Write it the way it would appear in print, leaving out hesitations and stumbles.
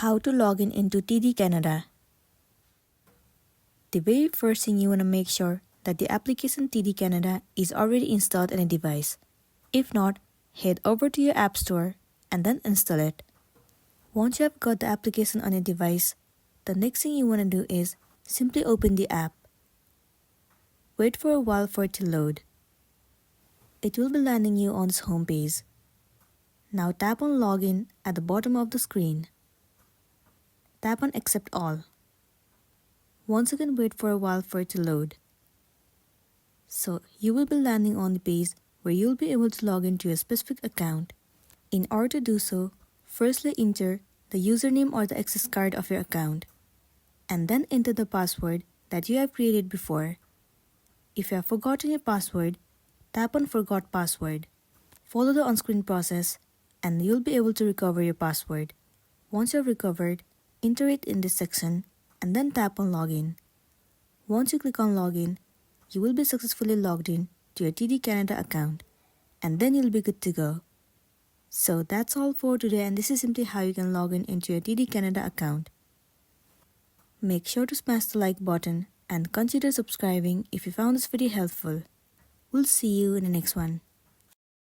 How to log in into TD Canada. The very first thing you want to make sure that the application TD Canada is already installed on a device. If not, head over to your App Store and then install it. Once you have got the application on your device, the next thing you want to do is simply open the app. Wait for a while for it to load. It will be landing you on this homepage. Now tap on Login at the bottom of the screen. Tap on Accept All. Once again, wait for a while for it to load. So you will be landing on the page where you will be able to log into a specific account. In order to do so, firstly enter the username or the access card of your account, and then enter the password that you have created before. If you have forgotten your password, tap on Forgot Password. Follow the on-screen process and you'll be able to recover your password. Once you have recovered, enter it in this section and then tap on Login. Once you click on Login, you will be successfully logged in to your TD Canada account, and then you'll be good to go. So that's all for today, and this is simply how you can log in into your TD Canada account. Make sure to smash the like button and consider subscribing if you found this video helpful. We'll see you in the next one.